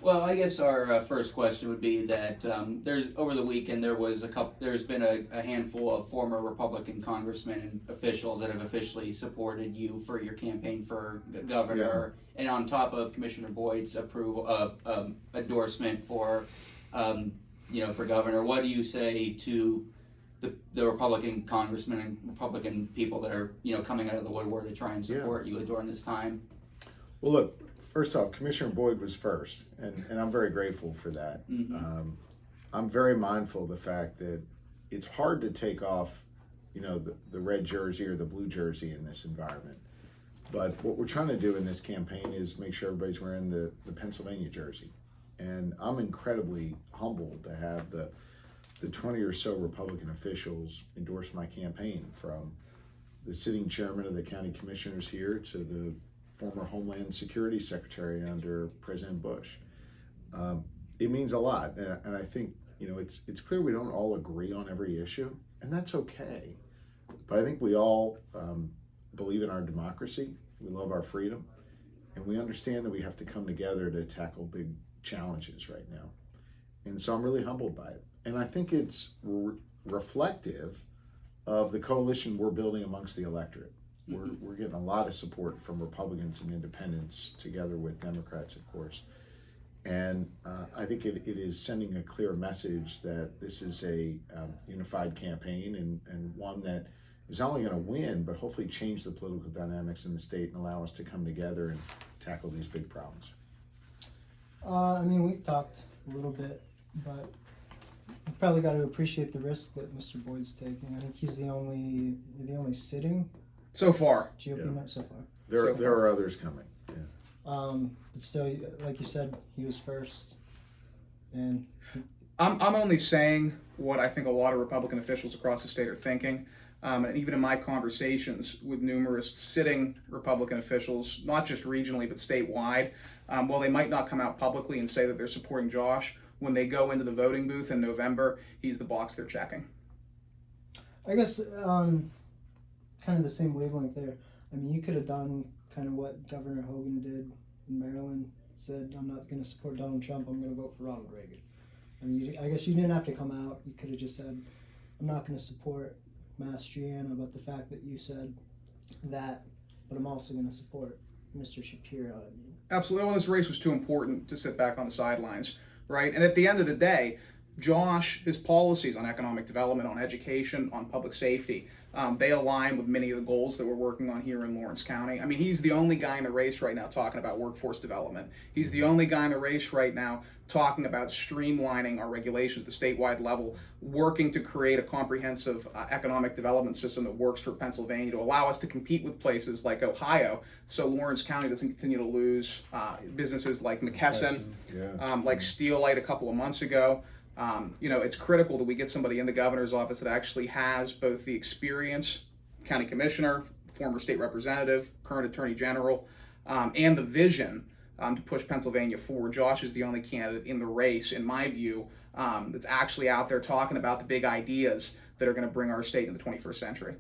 Well, I guess our first question would be that there's over the weekend there's been a handful of former Republican congressmen and officials that have officially supported you for your campaign for governor, and on top of Commissioner Boyd's endorsement for for governor. What do you say to the Republican congressmen and Republican people that are coming out of the woodwork to try and support you during this time? Well, look, first off, Commissioner Boyd was first, and I'm very grateful for that. Mm-hmm. I'm very mindful of the fact that it's hard to take off, the red jersey or the blue jersey in this environment. But what we're trying to do in this campaign is make sure everybody's wearing the Pennsylvania jersey. And I'm incredibly humbled to have the 20 or so Republican officials endorse my campaign, from the sitting chairman of the county commissioners here to the former Homeland Security Secretary under President Bush. It means a lot, and I think it's clear we don't all agree on every issue, and that's okay. But I think we all believe in our democracy, we love our freedom, and we understand that we have to come together to tackle big challenges right now. And so I'm really humbled by it, and I think it's reflective of the coalition we're building amongst the electorate. We're getting a lot of support from Republicans and independents, together with Democrats, of course. And I think it is sending a clear message that this is a unified campaign, and one that is not only going to win, but hopefully change the political dynamics in the state and allow us to come together and tackle these big problems. We've talked a little bit, but you've probably got to appreciate the risk that Mr. Boyd's taking. I think you're the only sitting so far GOP member so far. There are others coming. Yeah. But still, like you said, he was first, and I'm only saying what I think a lot of Republican officials across the state are thinking. And even in my conversations with numerous sitting Republican officials, not just regionally but statewide, while they might not come out publicly and say that they're supporting Josh, when they go into the voting booth in November, he's the box they're checking. I guess kind of the same wavelength there. You could have done kind of what Governor Hogan did in Maryland. Said, I'm not going to support Donald Trump, I'm going to vote for Ronald Reagan. I guess you didn't have to come out. You could have just said, I'm not going to support Mastriano, but the fact that you said that, but I'm also going to support Mr. Shapiro. Absolutely. Well, this race was too important to sit back on the sidelines, right? And at the end of the day, Josh, his policies on economic development, on education, on public safety, they align with many of the goals that we're working on here in Lawrence County. He's the only guy in the race right now talking about workforce development. He's the only guy in the race right now talking about streamlining our regulations at the statewide level, working to create a comprehensive economic development system that works for Pennsylvania to allow us to compete with places like Ohio, so Lawrence County doesn't continue to lose businesses like McKesson, like Steelite a couple of months ago. It's critical that we get somebody in the governor's office that actually has both the experience, county commissioner, former state representative, current attorney general, and the vision to push Pennsylvania forward. Josh is the only candidate in the race, in my view, that's actually out there talking about the big ideas that are going to bring our state into the 21st century.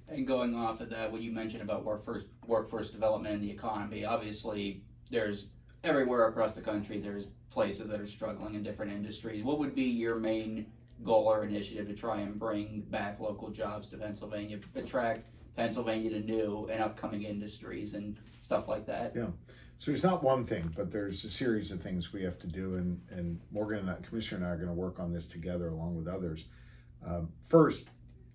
And going off of that, what you mentioned about workforce development and the economy, obviously there's everywhere across the country, there's places that are struggling in different industries. What would be your main goal or initiative to try and bring back local jobs to Pennsylvania, attract Pennsylvania to new and upcoming industries and stuff like that? Yeah. So there's not one thing, but there's a series of things we have to do, and Morgan and Commissioner and I are going to work on this together along with others. First,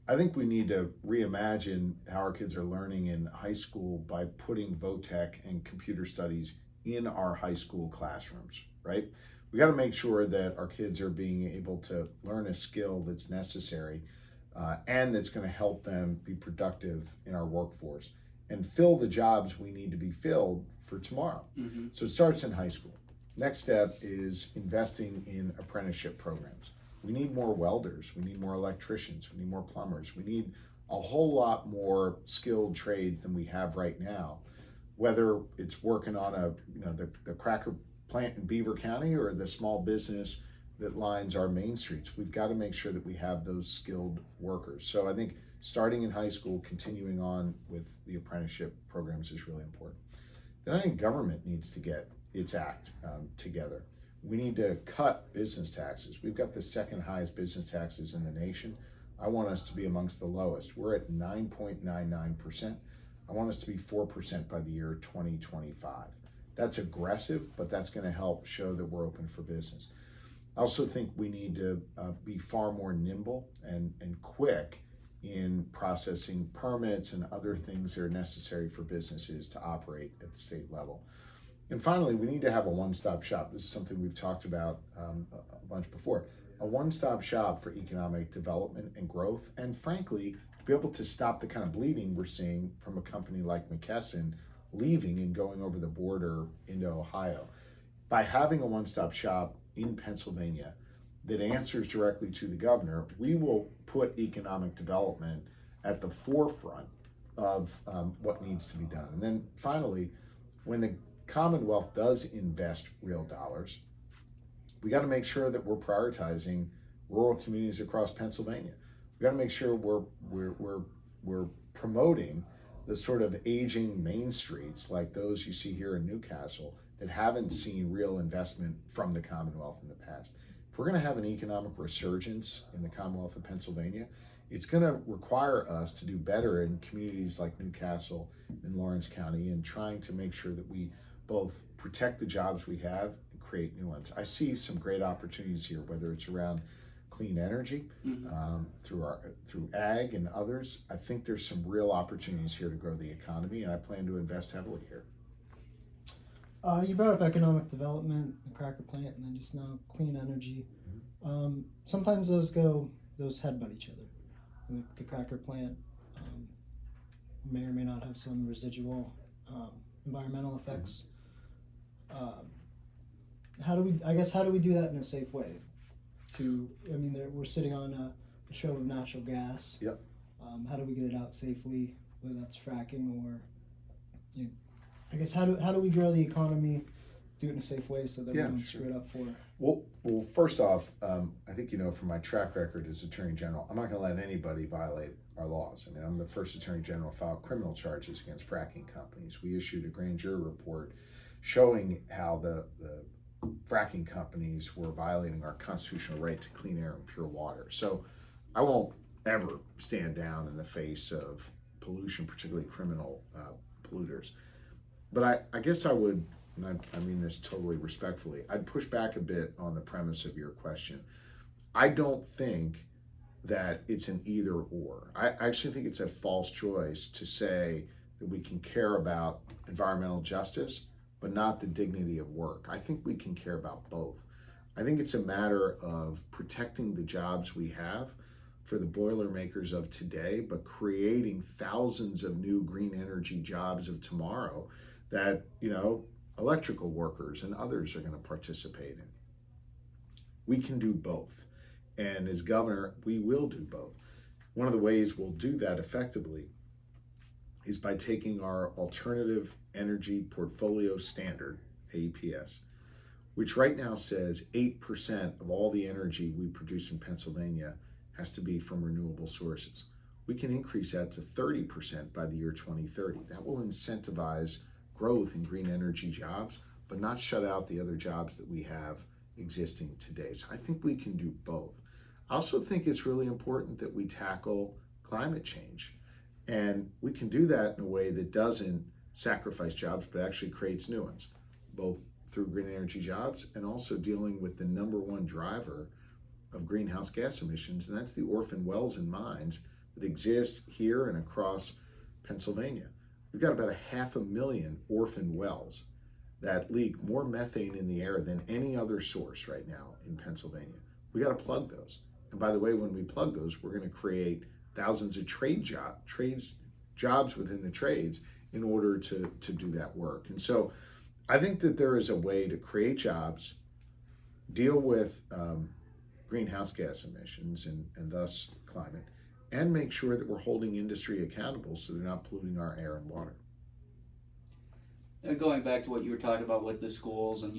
I think we need to reimagine how our kids are learning in high school by putting VOTEC and computer studies in our high school classrooms, right? We got to make sure that our kids are being able to learn a skill that's necessary and that's going to help them be productive in our workforce and fill the jobs we need to be filled for tomorrow. Mm-hmm. So it starts in high school. Next step is investing in apprenticeship programs. We need more welders, we need more electricians, we need more plumbers, we need a whole lot more skilled trades than we have right now. Whether it's working on the cracker plant in Beaver County or the small business that lines our main streets, we've got to make sure that we have those skilled workers. So I think starting in high school, continuing on with the apprenticeship programs is really important. Then I think government needs to get its act together. We need to cut business taxes. We've got the second highest business taxes in the nation. I want us to be amongst the lowest. We're at 9.99%. I want us to be 4% by the year 2025. That's aggressive, but that's going to help show that we're open for business. I also think we need to be far more nimble and quick in processing permits and other things that are necessary for businesses to operate at the state level. And finally, we need to have a one-stop shop. This is something we've talked about a bunch before. A one-stop shop for economic development and growth, and frankly, to be able to stop the kind of bleeding we're seeing from a company like McKesson leaving and going over the border into Ohio. By having a one-stop shop in Pennsylvania that answers directly to the governor, we will put economic development at the forefront of what needs to be done. And then finally, when the Commonwealth does invest real dollars, we got to make sure that we're prioritizing rural communities across Pennsylvania. We got to make sure we're promoting the sort of aging main streets like those you see here in Newcastle that haven't seen real investment from the Commonwealth in the past. If we're going to have an economic resurgence in the Commonwealth of Pennsylvania, it's going to require us to do better in communities like Newcastle and Lawrence County, and trying to make sure that we both protect the jobs we have and create new ones. I see some great opportunities here, whether it's around clean energy, through ag and others. I think there's some real opportunities here to grow the economy, and I plan to invest heavily here. You brought up economic development, the cracker plant, and then just now clean energy. Sometimes those headbutt each other. The cracker plant may or may not have some residual environmental effects. How do we do that in a safe way? We're sitting on a show of natural gas. Yep. How do we get it out safely, whether that's fracking or, how do we grow the economy, do it in a safe way so that we don't screw it up for? Well, first off, I think from my track record as Attorney General, I'm not going to let anybody violate our laws. I'm the first Attorney General to file criminal charges against fracking companies. We issued a grand jury report showing how the fracking companies were violating our constitutional right to clean air and pure water. So I won't ever stand down in the face of pollution, particularly criminal polluters. But I guess I would, and I mean this totally respectfully, I'd push back a bit on the premise of your question. I don't think that it's an either or. I actually think it's a false choice to say that we can care about environmental justice, but not the dignity of work. I think we can care about both. I think it's a matter of protecting the jobs we have for the Boilermakers of today, but creating thousands of new green energy jobs of tomorrow that, electrical workers and others are going to participate in. We can do both. And as governor, we will do both. One of the ways we'll do that effectively is by taking our Alternative Energy Portfolio Standard, AEPS, which right now says 8% of all the energy we produce in Pennsylvania has to be from renewable sources. We can increase that to 30% by the year 2030. That will incentivize growth in green energy jobs, but not shut out the other jobs that we have existing today. So I think we can do both. I also think it's really important that we tackle climate change. And we can do that in a way that doesn't sacrifice jobs, but actually creates new ones, both through green energy jobs and also dealing with the number one driver of greenhouse gas emissions, and that's the orphan wells and mines that exist here and across Pennsylvania. We've got about 500,000 orphan wells that leak more methane in the air than any other source right now in Pennsylvania. We got to plug those. And by the way, when we plug those, we're going to create thousands of jobs within the trades in order to do that work. And so I think that there is a way to create jobs, deal with greenhouse gas emissions and thus climate, and make sure that we're holding industry accountable so they're not polluting our air and water. And going back to what you were talking about with the schools and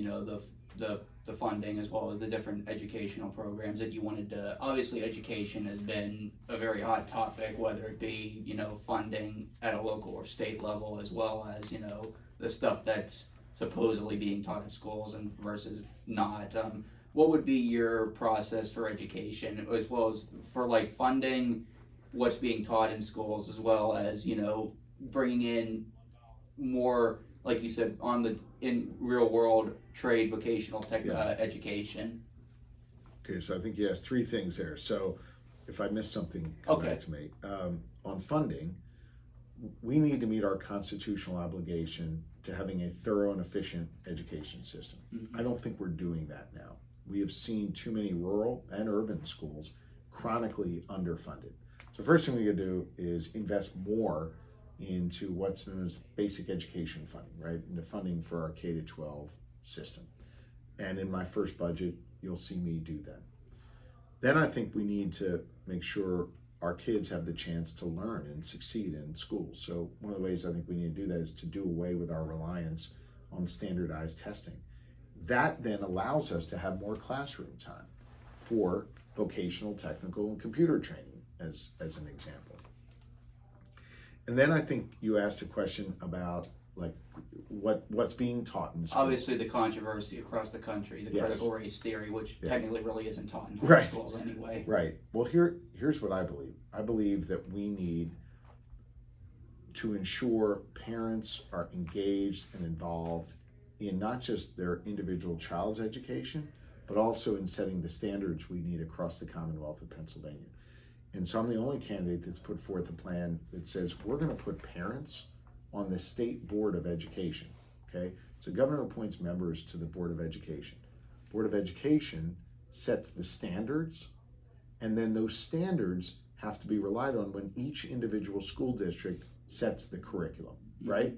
the funding as well as the different educational programs that you wanted to, obviously education has been a very hot topic, whether it be funding at a local or state level, as well as the stuff that's supposedly being taught in schools and versus not. What would be your process for education, as well as for like funding what's being taught in schools, as well as bringing in more, like you said, in real world trade vocational education? Okay, so I think you asked three things there. So if I missed something, come Okay. back to me. On funding, we need to meet our constitutional obligation to having a thorough and efficient education system. Mm-hmm. I don't think we're doing that now. We have seen too many rural and urban schools chronically underfunded. So first thing we gotta do is invest more into what's known as basic education funding, right? Into funding for our K to 12 system. And in my first budget, you'll see me do that. Then I think we need to make sure our kids have the chance to learn and succeed in school. So one of the ways I think we need to do that is to do away with our reliance on standardized testing. That then allows us to have more classroom time for vocational, technical, and computer training, as an example. And then I think you asked a question about like what's being taught in school. Obviously, the controversy across the country, the Yes. critical race theory, which Yeah. technically really isn't taught in Right. schools anyway. Right. Well, here's what I believe. I believe that we need to ensure parents are engaged and involved in not just their individual child's education, but also in setting the standards we need across the Commonwealth of Pennsylvania. And so I'm the only candidate that's put forth a plan that says we're going to put parents on the State Board of Education. Okay? So governor appoints members to the Board of Education. Board of Education sets the standards, and then those standards have to be relied on when each individual school district sets the curriculum, right?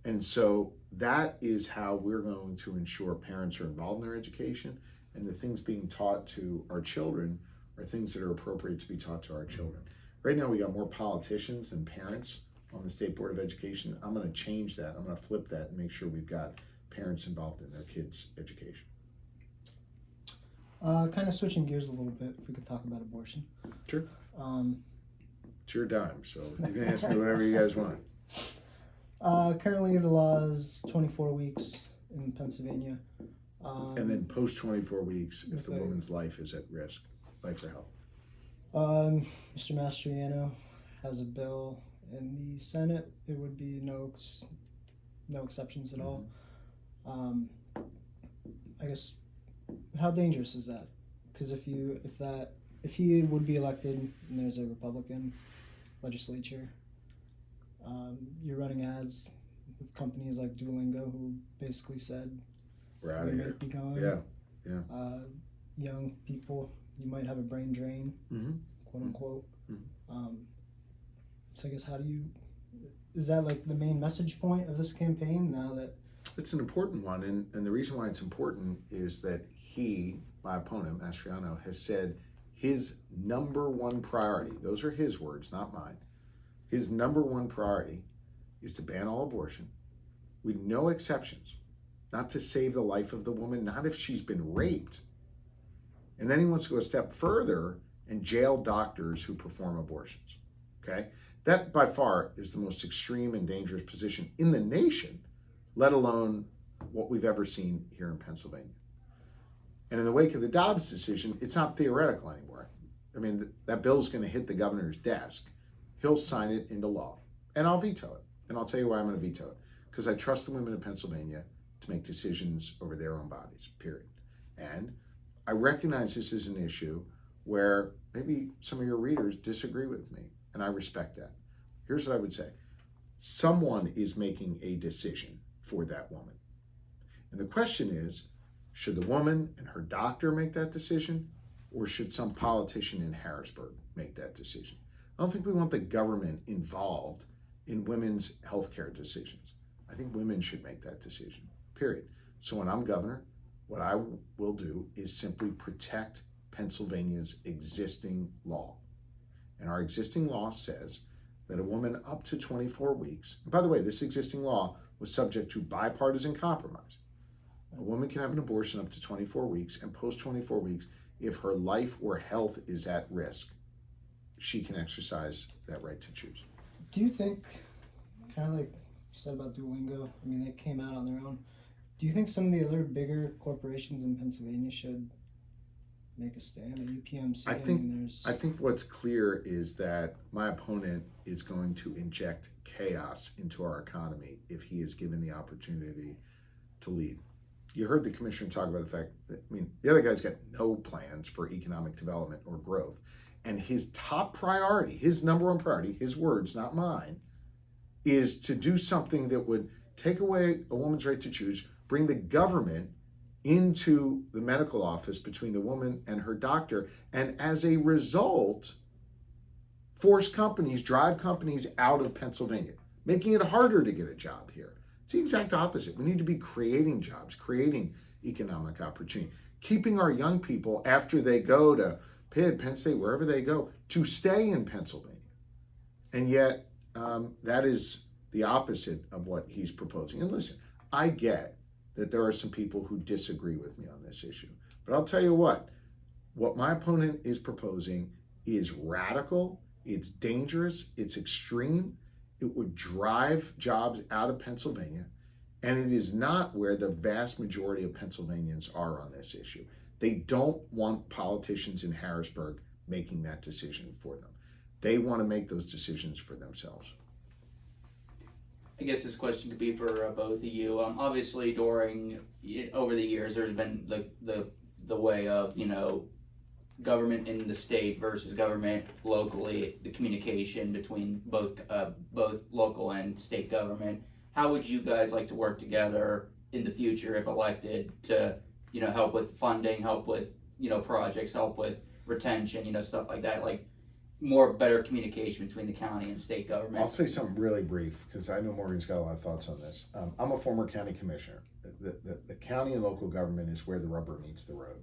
And so that is how we're going to ensure parents are involved in their education, and the things being taught to our children are things that are appropriate to be taught to our children. Right now we got more politicians than parents on the State Board of Education. I'm going to change that. I'm going to flip that and make sure we've got parents involved in their kids' education. Kind of switching gears a little bit, if we could talk about abortion. Sure. Um, It's your dime, so you can ask me whatever you guys want. Currently, the law is 24 weeks in Pennsylvania. And then post 24 weeks if the Okay. woman's life is at risk, life or health. Mr. Mastriano has a bill in the Senate. It would be no exceptions at all. I guess, how dangerous is that? Because if he would be elected and there's a Republican legislature, you're running ads with companies like Duolingo who basically said We're out we of might here. be going. Yeah. Young people, you might have a brain drain, Mm-hmm. quote unquote. Mhm. So I guess is that like the main message point of this campaign now that It's an important one, and the reason why it's important is that he, my opponent, Mastriano, has said his number one priority, those are his words, not mine, his number one priority is to ban all abortion with no exceptions, not to save the life of the woman, not if she's been raped. And then he wants to go a step further and jail doctors who perform abortions, okay? That by far is the most extreme and dangerous position in the nation, let alone what we've ever seen here in Pennsylvania. And in the wake of the Dobbs decision, it's not theoretical anymore. I mean, that bill's going to hit the governor's desk. He'll sign it into law, and I'll veto it. And I'll tell you why I'm going to veto it. Because I trust the women of Pennsylvania to make decisions over their own bodies, period. And I recognize this is an issue where maybe some of your readers disagree with me, and I respect that. Here's what I would say. Someone is making a decision for that woman. And the question is, should the woman and her doctor make that decision, or should some politician in Harrisburg make that decision? I don't think we want the government involved in women's healthcare decisions. I think women should make that decision, period. So when I'm governor, what I will do is simply protect Pennsylvania's existing law. And our existing law says that a woman up to 24 weeks, and by the way, this existing law was subject to bipartisan compromise. A woman can have an abortion up to 24 weeks, and post 24 weeks, if her life or health is at risk, she can exercise that right to choose. do you think, kind of like you said about Duolingo, I mean they came out on their own, Do you think some of the other bigger corporations in Pennsylvania should make a stand? The UPMC. I think- mean, there's. I think what's clear is that my opponent is going to inject chaos into our economy if he is given the opportunity to lead. You heard the commissioner talk about the fact that, I mean, the other guy's got no plans for economic development or growth. And his top priority, his number one priority, his words, not mine, is to do something that would take away a woman's right to choose, bring the government into the medical office between the woman and her doctor, and as a result, drive companies out of Pennsylvania, making it harder to get a job here. It's the exact opposite. We need to be creating jobs, creating economic opportunity, keeping our young people after they go to Pitt, Penn State, wherever they go, to stay in Pennsylvania. And yet, that is the opposite of what he's proposing. And listen, I get that there are some people who disagree with me on this issue. But I'll tell you what my opponent is proposing is radical, it's dangerous, it's extreme. It would drive jobs out of Pennsylvania, and it is not where the vast majority of Pennsylvanians are on this issue. They don't want politicians in Harrisburg making that decision for them. They want to make those decisions for themselves. I guess this question could be for both of you. Obviously, over the years, there's been the way of government in the state versus government locally, the communication between both local and state government. How would you guys like to work together in the future if elected to help with funding, help with projects, help with retention, stuff like that, like better communication between the county and state government? I'll say something really brief because I know Morgan's got a lot of thoughts on this. I'm a former county commissioner. The county and local government is where the rubber meets the road.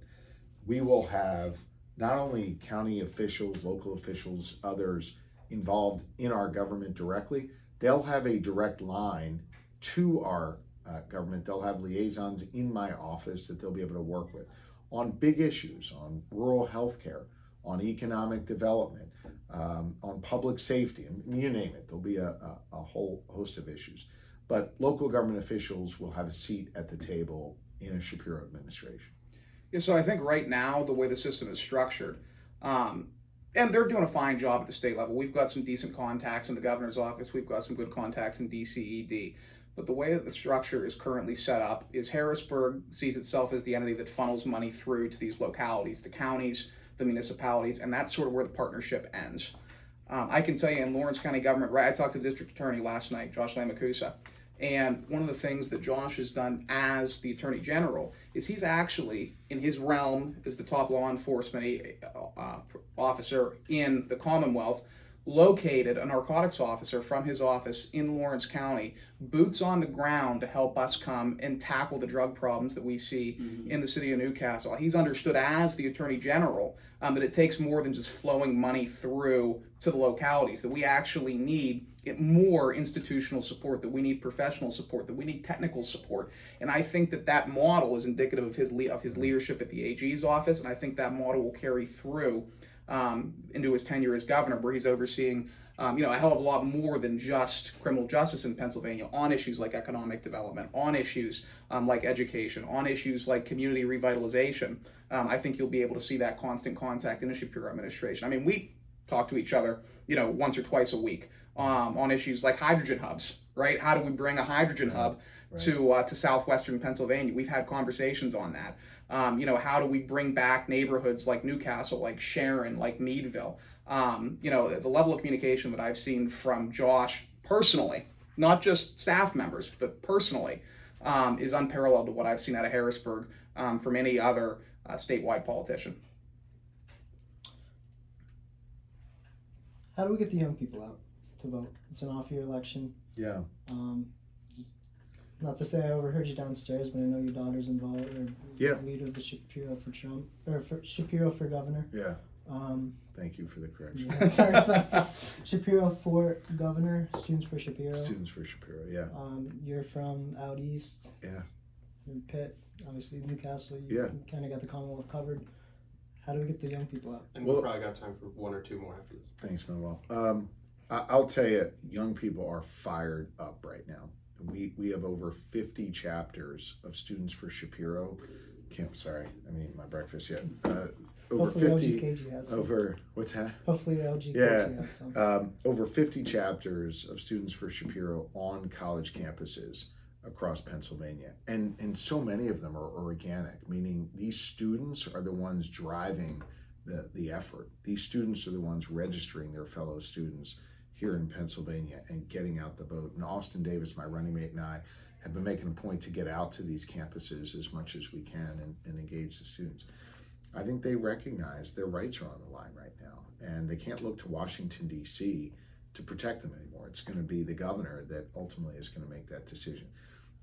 We will have not only county officials, local officials, others involved in our government directly, they'll have a direct line to our government. They'll have liaisons in my office that they'll be able to work with on big issues, on rural health care, on economic development, on public safety, and you name it. There'll be a whole host of issues. But local government officials will have a seat at the table in a Shapiro administration. Yeah, so I think right now, the way the system is structured, and they're doing a fine job at the state level. We've got some decent contacts in the governor's office. We've got some good contacts in DCED. But the way that the structure is currently set up is Harrisburg sees itself as the entity that funnels money through to these localities, the counties, the municipalities, and that's sort of where the partnership ends. I can tell you in Lawrence County government, I talked to the district attorney last night, Josh Shapiro, and one of the things that Josh has done as the attorney general is he's actually, in his realm as the top law enforcement officer in the Commonwealth, located a narcotics officer from his office in Lawrence County, boots on the ground to help us come and tackle the drug problems that we see in the city of Newcastle. He's understood as the Attorney General that it takes more than just flowing money through to the localities, that we actually need more institutional support, that we need professional support, that we need technical support. And I think that model is indicative of his leadership at the AG's office, and I think that model will carry through into his tenure as governor, where he's overseeing a hell of a lot more than just criminal justice in Pennsylvania on issues like economic development, on issues like education, on issues like community revitalization. I think you'll be able to see that constant contact in the Shapiro administration. I mean, we talk to each other, once or twice a week on issues like hydrogen hubs, right? How do we bring a hydrogen hub to southwestern Pennsylvania? We've had conversations on that. How do we bring back neighborhoods like Newcastle, like Sharon, like Meadville? The level of communication that I've seen from Josh personally, not just staff members, but personally, is unparalleled to what I've seen out of Harrisburg from any other statewide politician. How do we get the young people out to vote? It's an off-year election. Yeah. Not to say I overheard you downstairs, but I know your daughter's involved, or leader of the Shapiro for Trump, or for Shapiro for governor. Yeah. Thank you for the correction. Yeah, sorry about that. Shapiro for governor, Students for Shapiro. Students for Shapiro, yeah. You're from out east. Yeah. You're in Pitt, obviously Newcastle. You kind of got the Commonwealth covered. How do we get the young people out? And we've probably got time for one or two more after this. Thanks, Manuel. I'll tell you, young people are fired up right now. We have over 50 chapters of Students for Shapiro. My breakfast yet. Over Hopefully 50. LGKG has some. Over what's that? Hopefully LGKG Yeah. has some. Over 50 chapters of Students for Shapiro on college campuses across Pennsylvania. And so many of them are organic, meaning these students are the ones driving the effort. These students are the ones registering their fellow students here in Pennsylvania and getting out the vote. And Austin Davis, my running mate, and I have been making a point to get out to these campuses as much as we can and engage the students. I think they recognize their rights are on the line right now, and they can't look to Washington, D.C. to protect them anymore. It's going to be the governor that ultimately is going to make that decision.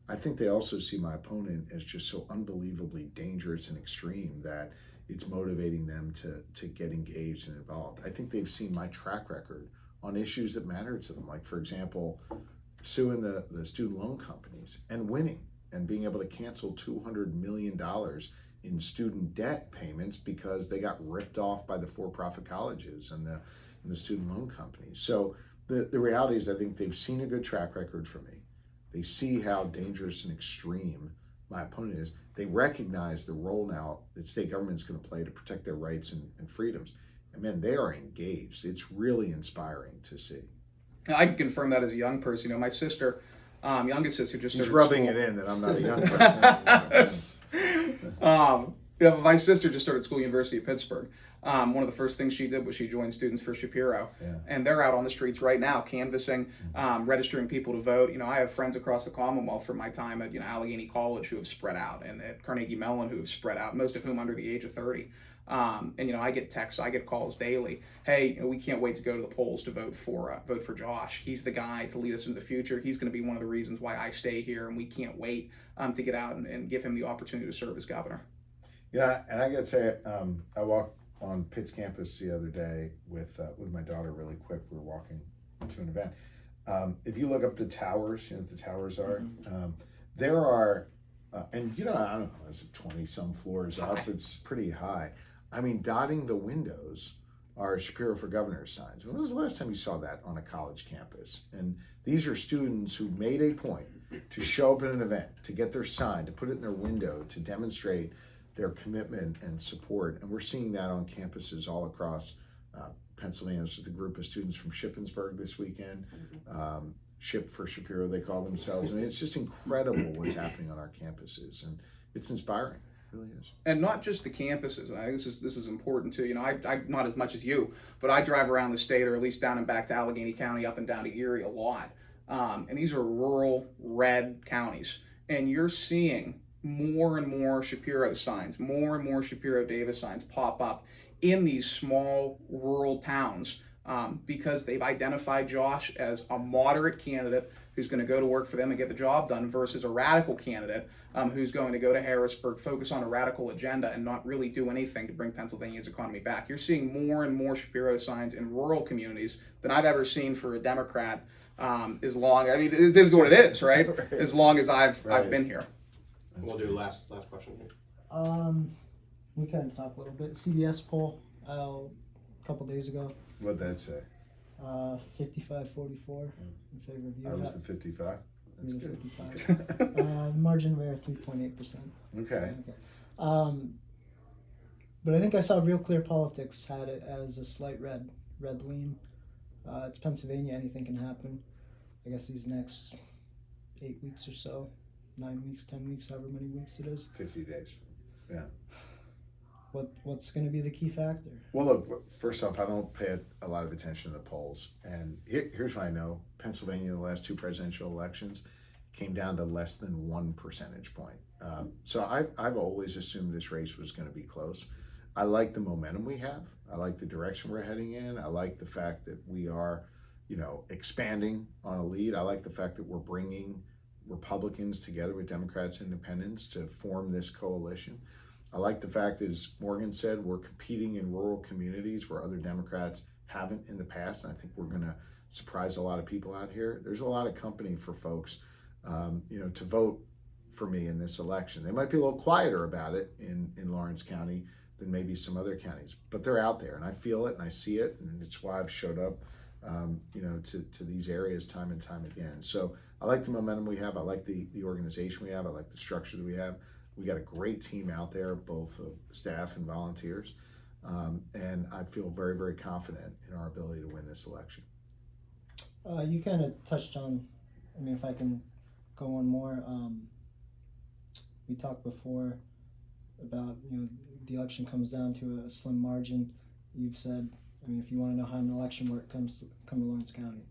I think they also see my opponent as just so unbelievably dangerous and extreme that it's motivating them to get engaged and involved. I think they've seen my track record on issues that matter to them, like, for example, suing the student loan companies and winning and being able to cancel $200 million in student debt payments because they got ripped off by the for-profit colleges and the student loan companies. So the reality is I think they've seen a good track record for me. They see how dangerous and extreme my opponent is. They recognize the role now that state government is going to play to protect their rights and freedoms. And man, they are engaged. It's really inspiring to see. I can confirm that as a young person. My sister, youngest sister, just He's started rubbing school. it in that I'm not a young person. My sister just started school, University of Pittsburgh. One of the first things she did was she joined Students for Shapiro, and they're out on the streets right now canvassing, registering people to vote. I have friends across the Commonwealth from my time at Allegheny College who have spread out, and at Carnegie Mellon who have spread out, most of whom under the age of 30. I get texts, I get calls daily. Hey, we can't wait to go to the polls to vote for Josh. He's the guy to lead us into the future. He's going to be one of the reasons why I stay here, and we can't wait to get out and give him the opportunity to serve as governor. Yeah, and I gotta say, I walked on Pitt's campus the other day with my daughter really quick. We were walking to an event. If you look up the towers, what the towers are, there are, and I don't know, is it 20 some floors up? It's pretty high. I mean, dotting the windows are Shapiro for Governor signs. When was the last time you saw that on a college campus? And these are students who made a point to show up at an event, to get their sign, to put it in their window, to demonstrate their commitment and support. And we're seeing that on campuses all across Pennsylvania. This is a group of students from Shippensburg this weekend. Ship for Shapiro, they call themselves. I mean, it's just incredible what's happening on our campuses, and it's inspiring. It really is. And not just the campuses. This is important too. I not as much as you, but I drive around the state, or at least down and back to Allegheny County, up and down to Erie a lot. And these are rural red counties, and you're seeing more and more Shapiro signs, more and more Shapiro Davis signs pop up in these small rural towns, because they've identified Josh as a moderate candidate who's going to go to work for them and get the job done, versus a radical candidate who's going to go to Harrisburg, focus on a radical agenda, and not really do anything to bring Pennsylvania's economy back. You're seeing more and more Shapiro signs in rural communities than I've ever seen for a Democrat. It is what it is, right? As long as I've been here. We'll do last question here. We kind of talked a little bit. CBS poll a couple days ago. What'd that say? 55-44 in favor of you. I was the 55. That's You're good. 55. Margin of error 3.8%. Okay. But I think I saw Real Clear Politics had it as a slight red lean. It's Pennsylvania, anything can happen. I guess these next 8 weeks or so, 9 weeks, 10 weeks, however many weeks it is. 50 days. Yeah. What's going to be the key factor? Well, look, first off, I don't pay a lot of attention to the polls. And here's what I know. Pennsylvania, in the last two presidential elections, came down to less than 1 percentage point. So I've always assumed this race was going to be close. I like the momentum we have. I like the direction we're heading in. I like the fact that we are, expanding on a lead. I like the fact that we're bringing Republicans together with Democrats and independents to form this coalition. I like the fact, as Morgan said, we're competing in rural communities where other Democrats haven't in the past. And I think we're going to surprise a lot of people out here. There's a lot of company for folks, to vote for me in this election. They might be a little quieter about it in Lawrence County than maybe some other counties, but they're out there, and I feel it and I see it, and it's why I've showed up to these areas time and time again. So I like the momentum we have. I like the organization we have. I like the structure that we have. We got a great team out there, both staff and volunteers. And I feel very, very confident in our ability to win this election. You kind of touched on, I mean, if I can go one more, we talked before about, the election comes down to a slim margin. You've said, I mean, if you want to know how an election works, come to Lawrence County.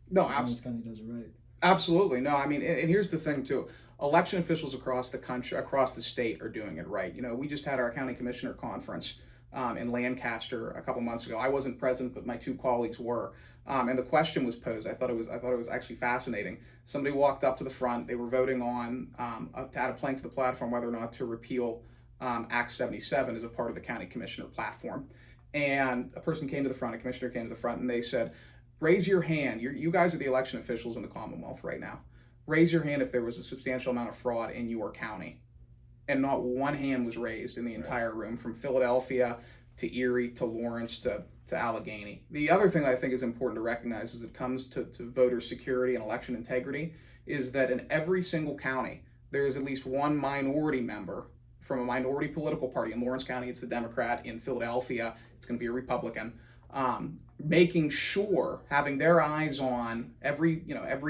No, Lawrence County does it right. absolutely. No, I mean, and here's the thing too. Election officials across the country, across the state, are doing it right. We just had our county commissioner conference in Lancaster a couple months ago. I wasn't present, but my two colleagues were. And the question was posed. I thought it was actually fascinating. Somebody walked up to the front. They were voting on to add a plank to the platform whether or not to repeal Act 77 as a part of the county commissioner platform. And a person came to the front, a commissioner came to the front, and they said, "Raise your hand. You guys are the election officials in the Commonwealth right now. Raise your hand if there was a substantial amount of fraud in your county." And not one hand was raised in the entire room, from Philadelphia to Erie to Lawrence to Allegheny. The other thing that I think is important to recognize as it comes to voter security and election integrity is that in every single county, there is at least one minority member from a minority political party. In Lawrence County, it's the Democrat. In Philadelphia, it's going to be a Republican. Making sure, having their eyes on every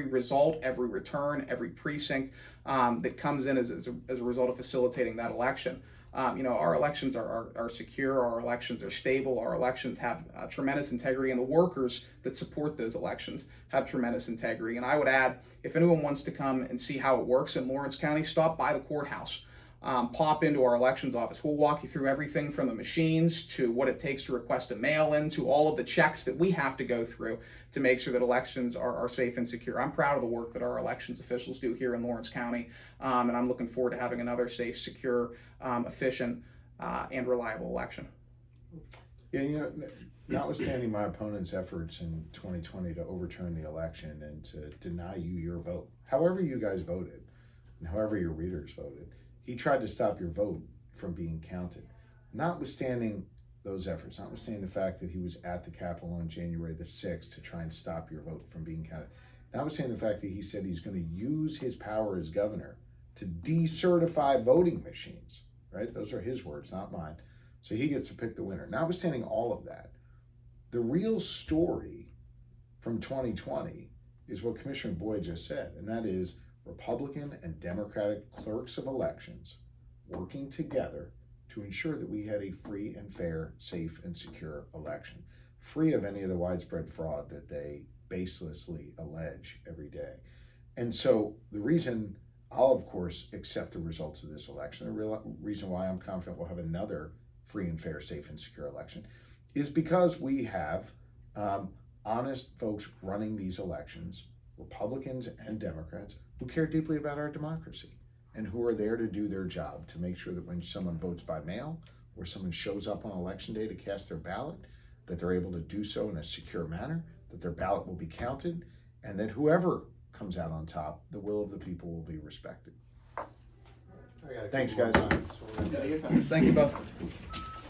result, every return, every precinct that comes in as a result of facilitating that election. Our elections are secure, our elections are stable, our elections have tremendous integrity, and the workers that support those elections have tremendous integrity. And I would add, if anyone wants to come and see how it works in Lawrence County, stop by the courthouse. Pop into our elections office. We'll walk you through everything from the machines to what it takes to request a mail-in to all of the checks that we have to go through to make sure that elections are safe and secure. I'm proud of the work that our elections officials do here in Lawrence County, and I'm looking forward to having another safe, secure, efficient, and reliable election. Yeah, notwithstanding my opponent's efforts in 2020 to overturn the election and to deny you your vote, however you guys voted and however your readers voted, he tried to stop your vote from being counted. Notwithstanding those efforts, notwithstanding the fact that he was at the Capitol on January the 6th to try and stop your vote from being counted, notwithstanding the fact that he said he's going to use his power as governor to decertify voting machines, right? Those are his words, not mine. So he gets to pick the winner. Notwithstanding all of that, the real story from 2020 is what Commissioner Boyd just said, and that is Republican and Democratic clerks of elections working together to ensure that we had a free and fair, safe and secure election, free of any of the widespread fraud that they baselessly allege every day. And so the reason I'll, of course, accept the results of this election, the reason why I'm confident we'll have another free and fair, safe and secure election, is because we have honest folks running these elections, Republicans and Democrats, who care deeply about our democracy and who are there to do their job to make sure that when someone votes by mail or someone shows up on election day to cast their ballot, that they're able to do so in a secure manner, that their ballot will be counted, and that whoever comes out on top, the will of the people will be respected. Thanks, guys. Yeah, you're fine. Thank you both.